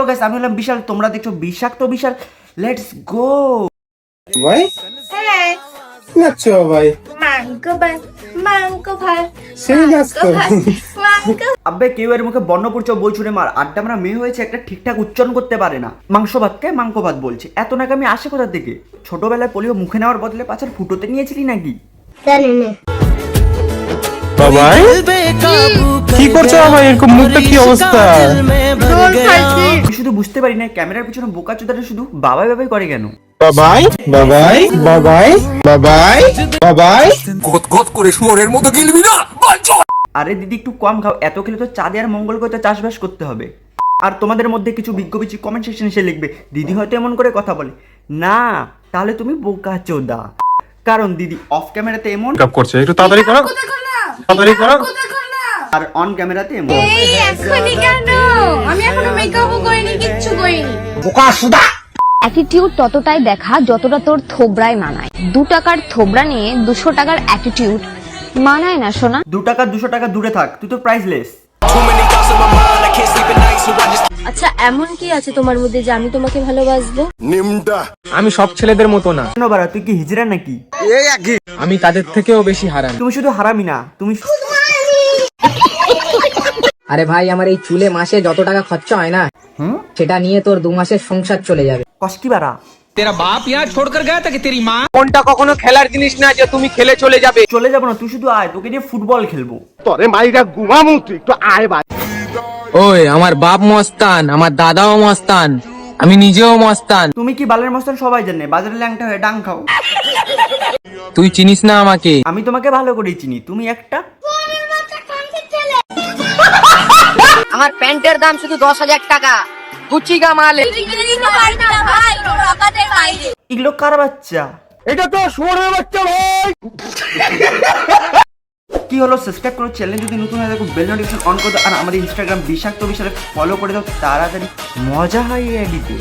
Guys, আমি হলাম বিশাল, তোমরা দেখছো বিষাক্ত বিশাল। লেটস গো ভাই। হ্যাঁ, নাচছো ভাই, মাংস ভাত, মাংস ভাত, সেই নাচ তো। মাংস। আব্বে কেউ এর মুখে বর্ণপুরচ বই ছুড়ে মার, আড্ডা আমরা মেয়ে হয়েছে একটা ঠিকঠাক উচ্চারণ করতে পারে না। মাংস ভাতকে মাংস ভাত বলছে, এত নাকি আমি আসে কোথা থেকে? ছোটবেলায় পোলিও মুখে নেওয়ার বদলে পাছার ফুটোতে নিয়েছিলি নাকি? বাবাই কি করছো ভাই, এরকম মুখটা কি অবস্থা? আমি শুধু বুঝতে পারি না ক্যামেরার পিছনে বোকা চোদাটা শুধু বাবাই বাবাই করে কেন? বাবাই বাবাই বাবাই বাবাই বাবাই গদ করে শুয়োরের মতো গিলবি না। আরে দিদি একটু কম খাও, এত খেলে তো চাঁদে আর মঙ্গল গ্রহে চাষবাস করতে হবে। আর তোমাদের মধ্যে কিছু বিজ্ঞ কমেন্ট সেকশনে এসে লিখবে দিদি হয়তো এমন করে কথা বলে না, তাহলে তুমি বোকা চোদা। কারণ দিদি অফ ক্যামেরাতে এমন মেকআপ করছে, একটু তাড়াতাড়ি করো, তাড়াতাড়ি করো। আর অন ক্যামেরাতে এমন। এই এখনই কেন? আমি এখনো মেকআপও করিনি, কিচ্ছু করিনি। অ্যাটিটিউড ততটাই দেখা যতটা তোর থোবরায় মানায়। 2 টাকার থোবরা নিয়ে 200 টাকার অ্যাটিটিউড মানায় না সোনা। 2 টাকা 200 টাকা দূরে থাক, তুই তো প্রাইসলেস। আচ্ছা, এমন কি আছে তোমার মধ্যে যে আমি তোমাকে ভালোবাসবো? আমি সব ছেলেদের মতো না, কেন বাড়া, তুই কি হিজড়া নাকি? আমি তাদের থেকেও বেশি হারান। তুমি শুধু হারামি না, তুমি আরে ভাই, আমার এই চুলে মাসে যত টাকা খরচা হয় না, সেটা নিয়ে তোর 2 মাসের সংসার চলে যাবে। কষ্টি বাড়া। তেরা বাপ यहाँ छोड़कर गया था कि तेरी माँ? কোনটা কখনো খেলার জিনিস না যে তুমি খেলে চলে যাবে। চলে যাবো না, তুই শুধু আয়, তোকে নিয়ে ফুটবল খেলবো। ওই আমার বাপ মস্তান, আমার দাদাও মস্তান, আমি নিজেও মস্তান। তুমি কি বালের মস্তান সবাই জানে, বাজারে ল্যাংটা হয়ে ডাং খাও। তুই চিনিস না আমাকে। আমি তোমাকে ভালো করেই চিনি, তুমি একটা। আমার প্যান্টের দাম শুধু 10,000 টাকা, গুচি গা মালে। এগুলো কার বাচ্চা? এটা তো শুয়োরের বাচ্চা ভাই। কি হলো, সাবস্ক্রাইব করো চ্যানেল, যদি নতুন হয়ে থাকো বেল নোটিফিকেশন অন করে দাও, আর আমাদের ইনস্টাগ্রাম বিষাক্ত বিশালে ফলো করে দাও তাড়াতাড়ি। মজা হয় এই এডিটে।